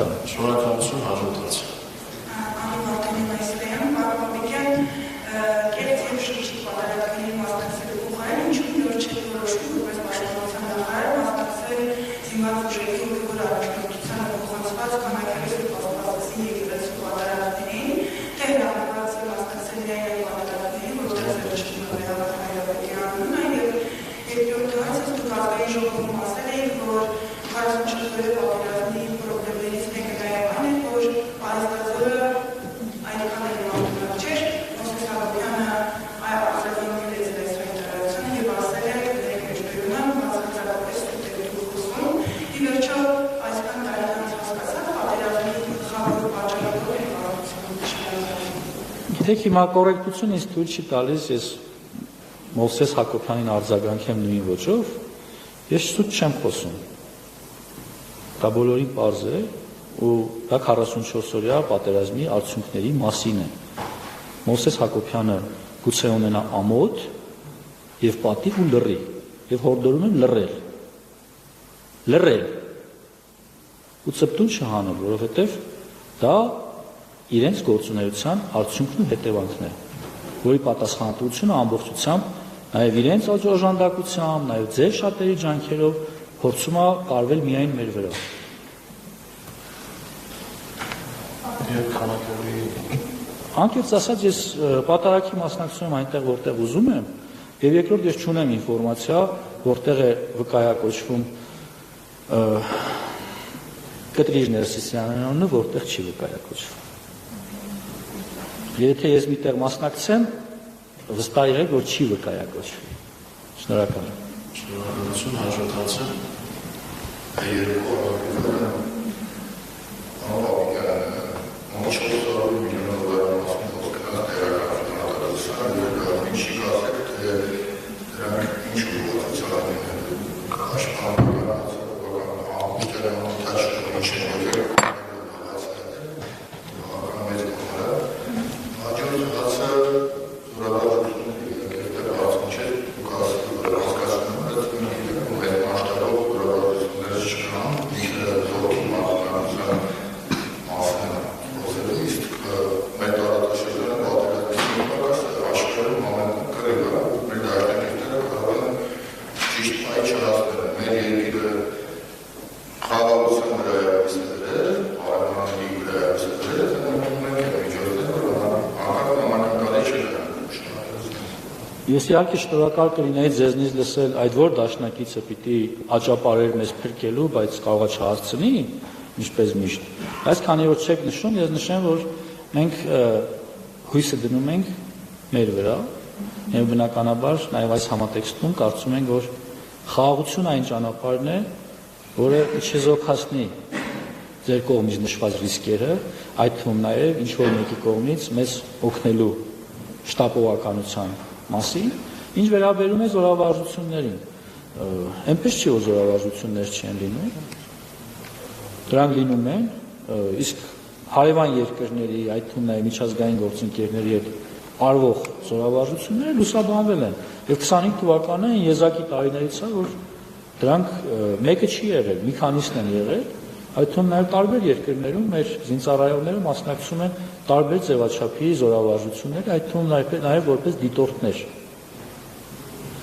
Շնորհակալություն, հաջորդած։ Գիտեք, հիմա կոռեկտություն ինձ թույլ չի տալիս, ես Մովսես Հակոբյանին արձագանքեմ նույն ոճով, ես սուտ չեմ խոսում։ Դա բոլորին պարզ է, ու դա 44-օրյա պատերազմի արդյունքների մասին է։ Մովսես Հակոբյանը գուցե ունենա ամոթ եւ պատիվ ու լռի, եւ հորդորում եմ լռել։ Լռել։ Ու ծպտուն չհանել, որովհետեւ դա իրենց գործունեության արդյունքն ու հետևանքն է, որի պատասխանատվությունը ամբողջությամբ նաև իրենց օժանդակությամբ, նաև ձեր շատերի ջանքերով փորձում է կարվել միայն մեր վրա։ Անկեղծ ասած, ես պատարագի մասնակցում եմ այնտեղ, որտեղ ուզում եմ, եւ երկրորդ ես չունեմ ինֆորմացիա, որտեղ է վկայակոչվում Կտրիժ Ներսիսյանի անունը, որտեղ չի վկայակոչվում։ Եթե ես միտեղ մասնակցեմ, վստահ եղեք, որ չի վկայակոչվի։ Շնորհակալ եմ։ Շնորհակալություն, հաջորդածը։ Ես իհարկե շնորհակալ կլինեի ձեզնից լսել այդ որ դաշնակիցը պիտի աճապարեր մեզ փրկելու, բայց կարողա չհարցնի, ինչպես միշտ։ Բայց քանի որ չեք նշում, ես նշեմ, որ մենք հույսը դնում ենք մեր վրա, եւ բնականաբար նաեւ այս համատեքստում կարծում ենք, որ խաղաղությունը այն ճանապարհն է, որը չեզոքացնի ձեր կողմից նշված ռիսկերը, այդ թվում նաեւ ինչ որ մեկի կողմից մեզ օգնելու շտապողականության մասին, ինչ վերաբերում է զորավարժություններին, այնպես չի, որ զորավարժություններ չեն լինում, դրանք լինում են, իսկ հարևան երկրների, այդ թվում նաև միջազգային գործընկերների հետ արվող զորավարժությունները լուսաբանվել են, եւ 25 թվականին եզակի տարիներից է, որ դրանք մեկը չի եղել, մի քանիսն են եղել, այդ թվում նաև տարբեր երկրներում մեր զինծառայողները մասնակցում են տարբեր ձևաչափի զորավարժություններ, այդ թվում նաև որպես դիտորդներ։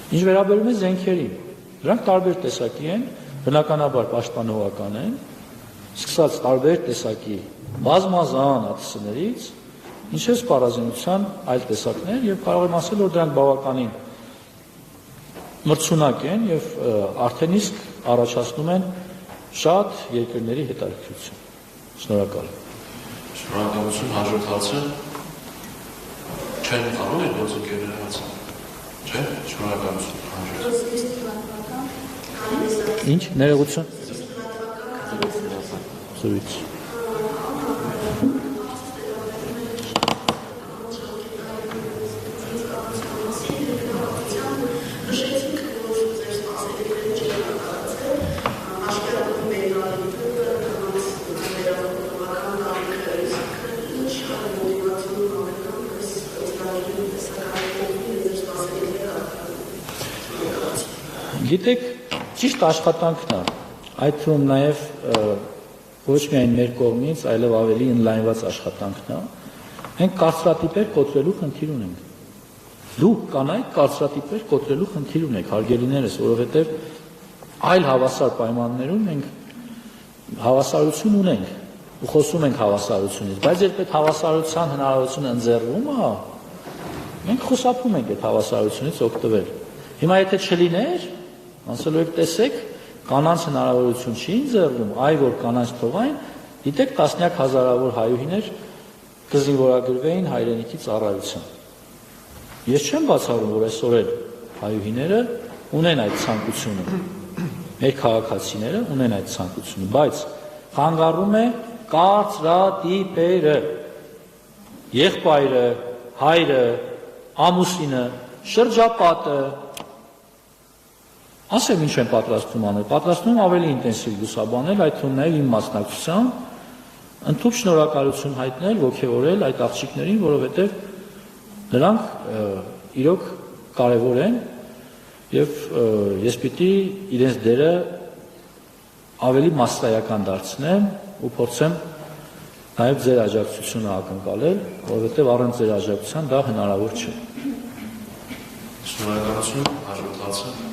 Ինչ վերաբերում է զենքերին, դրանք տարբեր տեսակի են, բնականաբար պաշտպանողական են, սկսած տարբեր տեսակի բազմազան ԱԹՍ-ներից, ինչպես պարազինության այլ տեսակներ, եւ կարող եմ ասել, որ դրանք բավականին մրցունակ են եւ արդեն իսկ առաջացնում են շատ երկրների հետաքրքրություն։ Շնորհակալ եմ։ Շնորհակալություն, հաջորդածը։ Չեն կարող եք գործընկերները հարցնել։ Չէ՞, շնորհակալություն, հաջորդածը։ Ինչ, ներողություն։ Զույց։ Գիտեք, ճիշտ աշխատանքն է, այդ թվում նաև ոչ միայն մեր կողմից, այլև ավելի ընդլայնված աշխատանքն է, մենք կարծրատիպեր կոտրելու խնդիր ունենք։ Դուք կանայք կարծրատիպեր կոտրելու խնդիր ունեք, հարգելիներս, որովհետև այլ հավասար պայմաններում մենք հավասարություն ունենք ու խոսում ենք հավասարությունից, բայց երբ այդ հավասարության հնարավորությունը ընձեռվում է, մենք խուսափում ենք այդ հավասարությունից օգտվել։ Հիմա եթե չլիներ, ասելու եք տեսեք, կանանց հնարավորություն չի ընձեռվում, այ որ կանանց թողային, գիտեք տասնյակ հազարավոր հայուհիներ կզինվորագրվեին հայրենիքի ծառայության։ Ես չեմ բացառում, որ այսօր էլ հայուհիները ունեն այդ ցանկությունը, մեր քաղաքացիները ունեն այդ ցանկությունը, բայց խանգարում է կարծրատիպերը, եղբայրը, հայրը, ամուսինը, շրջապատը, ասեմ ինչ են պատրաստում անել, պատրաստում ավելի ինտենսիվ լուսաբանել, այդ թվում նաև իմ մասնակցությամբ, ընդհանուր շնորհակալություն հայտնել, ոգևորել այդ աղջիկներին, որովհետև նրանք իրոք կարևոր են եւ ես պիտի իրենց դերը ավելի մասսայական դարձնեմ ու փորձեմ նաև ձեր աջակցությունը ակնկալել, որովհետև առանց ձեր աջակցության դա հնարավոր չէ։ Շնորհակալություն, հաջորդ հարցը։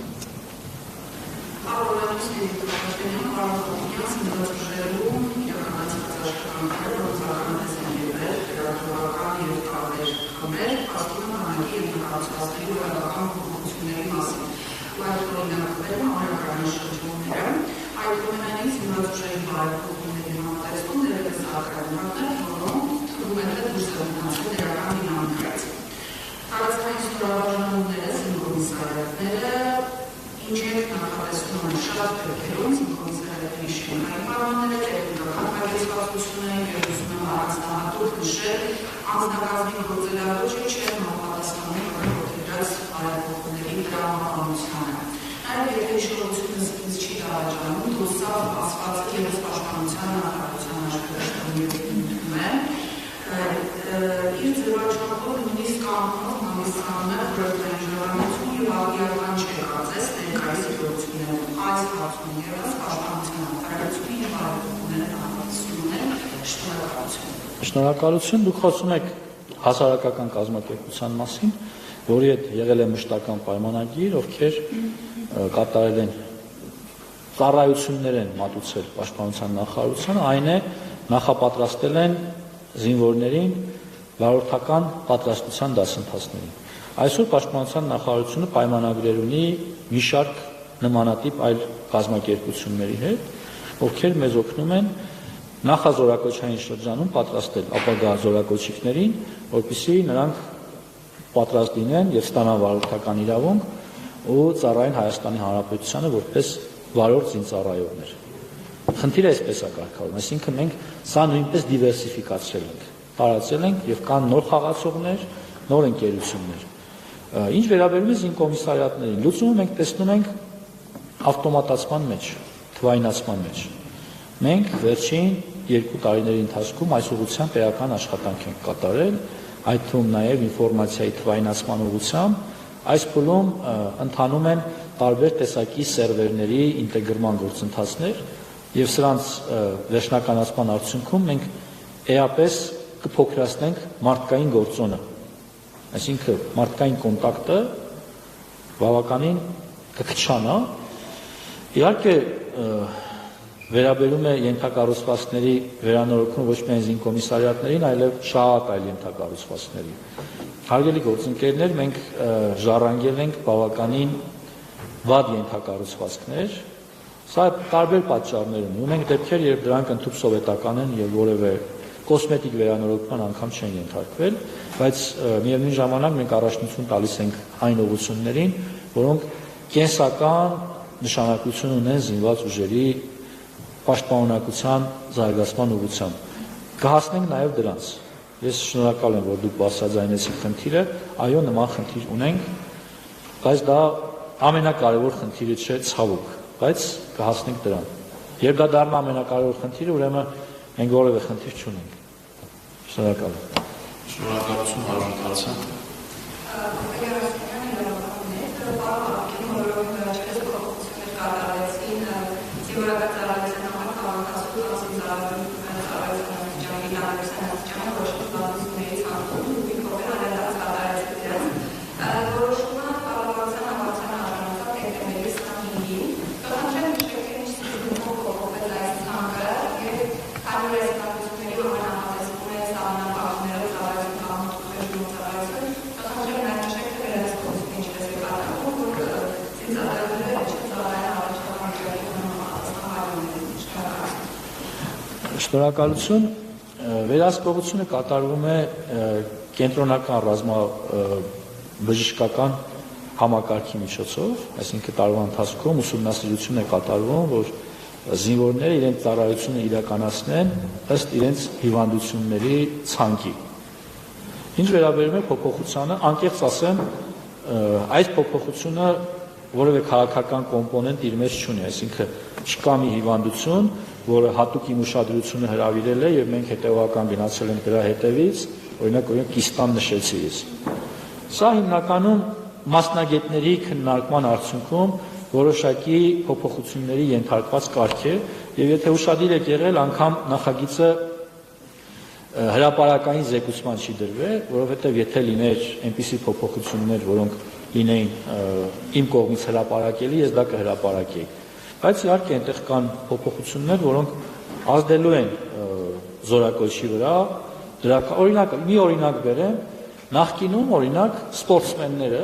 Շնորհակալություն, դուք խոսում եք հասարակական կազմակերպության մասին, որի հետ եղել է մշտական պայմանագիր, ովքեր կատարել են ծառայություններ են մատուցել պաշտպանության նախարարությանը, այն է նախապատրաստել են զինվորներին վարորդական պատրաստության դասընթացներին։ Այսօր պաշտպանության նախարարությունը պայմանագրեր ունի մի շարք նմանատիպ այլ կազմակերպությունների հետ, ովքեր մեզ օգնում են նախազորակոչային շրջանում պատրաստել ապագա զորակոչիկներին, որպեսզի նրանք պատրաստ լինեն եւ ստանան վարորդական իրավունք ու ծառայեն Հայաստանի Հանրապետությանը որպես վարորդ զինծառայողներ։ Խնդիրը այսպես է կարգավորվում, այսինքն մենք սա նույնպես դիվերսիֆիկացրել ենք, տարածել ենք եւ կան նոր խաղացողներ, նոր ընկերություններ։ Ինչ վերաբերում է զինկոմիսարիատներին, լուծումը մենք տեսնում ենք ավտոմատացման մեջ, թվայնացման մեջ։ Մենք վերջին 2 տարիների ընթացքում այս ուղղությամբ էական աշխատանք ենք կատարել, այդ թվում նաև ինֆորմացիայի թվայնացման ուղղությամբ, այս փուլում ընթանում են տարբեր տեսակի սերվերների ինտեգրման գործընթացներ եւ սրանց վերջնականացման արդյունքում մենք էապես կփոքրացնենք մարդկային գործոնը, այսինքն մարդկային կոնտակտը բավականին կքչանա, իհարկե վերաբերում է ենթակառուցվածքների վերանորոգում ոչ միայն զինկոմիսարիատներին, այլև շատ այլ ենթակառուցվածքների։ Հարգելի գործընկերներ, մենք ժառանգել ենք բավականին վատ ենթակառուցվածքներ, սա տարբեր պատճառներ ունի։ Ունենք դեպքեր, երբ դրանք ընդհանուր սովետական են եւ որևէ կոսմետիկ վերանորոգման անգամ չեն ենթարկվել, բայց միևնույն ժամանակ մենք առաջնություն տալիս ենք այն ուղղություններին, որոնք կենսական նշանակություն ունեն զինված ուժերի պաշտպանունակության զարգացման ուղղությամբ։ Կհասնենք նաև դրանց։ Ես շնորհակալ եմ, որ դուք բարձրաձայնեցիք խնդիրը, այո, նման խնդիր ունենք, բայց դա ամենակարևոր խնդիրը չէ, ցավոք, բայց կհասնենք դրան։ Երբ դա դառնա ամենակարևոր խնդիրը, ուրեմն մենք որևէ խնդիր չունենք։ Շնորհակալ եմ։ Շնորհակալություն, հաջորդ հարցը։ Thank you. Շնորհակալություն, վերահսկողությունը կատարվում է կենտրոնական բժշկական համակարգի միջոցով, այսինքն տարվա ընթացքում ուսումնասիրություն է կատարվում, որ զինվորները իրենց ծառայությունը իրականացնեն ըստ իրենց հիվանդությունների ցանկի։ Ինչ վերաբերում է փոփոխությանը, անկեղծ ասեմ, այս փոփոխությունը որևէ քաղաքական կոմպոնենտ իր մեջ չունի, այսինքն չկա մի հիվանդություն, որը հատուկ իմ ուշադրությունը հրավիրել է եւ մենք հետեւական գնացել ենք դրա հետևից, օրինակ կիստան նշեցի ես։ Սա հիմնականում մասնագետների քննարկման արդյունքում որոշակի փոփոխությունների ենթարկված կարգ է եւ եթե ուշադիր եք եղել, անգամ նախագիծը հրապարակային զեկուցման չի դրվել, որովհետեւ եթե լիներ այնպիսի փոփոխություններ, որոնք լինեին իմ կողմից հրապարակելի, ես դա կհրապարակեի։ Բայց իհարկե այնտեղ կան փոփոխություններ, որոնք ազդելու են զորակոչի վրա, օրինակ մի օրինակ բերեմ, նախկինում օրինակ սպորտսմենները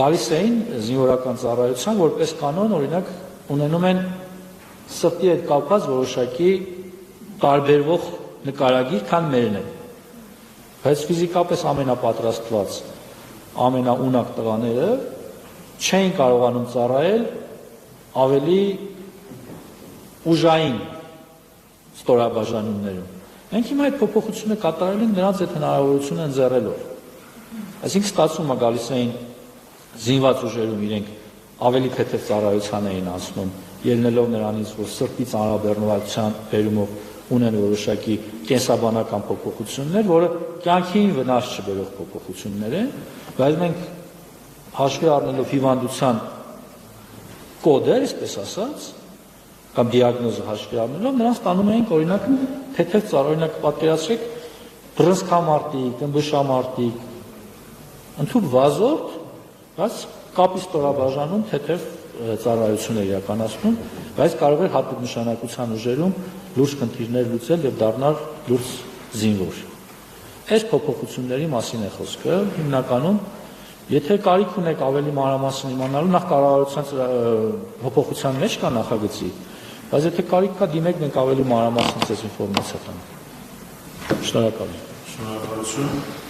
գալիս էին զինվորական ծառայության, որպես կանոն օրինակ ունենում են սրտի հետ կապված որոշակի տարբերվող նկարագիր, քան մերն է։ Բայց ֆիզիկապես ամենապատրաստված, ամենաունակ տղաները չէին կարողանում ծառայել ավելի ուժային ստորաբաժանումներում։ Մենք հիմա այդ փոփոխությունը կատարել ենք նրանց այդ հնարավորությունը ընձեռելով։ Այսինքն ստացվում է գալիս էին զինված ուժերում իրենք ավելի թեթև ծառայության էին անցնում, ելնելով նրանից, որ սրտի ծանրաբեռնվածության բերումով ունեն որոշակի կենսաբանական փոփոխություններ, որը կյանքին վնաս չբերող փոփոխություններ են, բայց մենք հաշվի առնելով հիվանդության կոդը, այսպես ասած, կամ դիագնոզը հաշվի առնելով, նրանց տանում էինք օրինակ թեթև օրինակ պատկերացրեք բռնցքամարտիկ, ըմբշամարտիկ, ընդհանուր վազորդ, բայց կապի ստորաբաժանում թեթև ծառայություն է իրականացնում, բայց կարող էր հատուկ նշանակության ուժերում լուրջ խնդիրներ լուծել եւ դառնալ լուրջ զինվոր։ Այս փոփոխությունների մասին է խոսքը, հիմնականում եթե կարիք ունեք ավելի մանրամասն իմանալու, նախ կառավարության փոփոխության մեջ կա նախագծի, բայց եթե կարիք կա, դիմեք, մենք ավելի մանրամասն ձեզ ինֆորմացիա տանենք։ Շնորհակալ եմ։ Շնորհակալություն։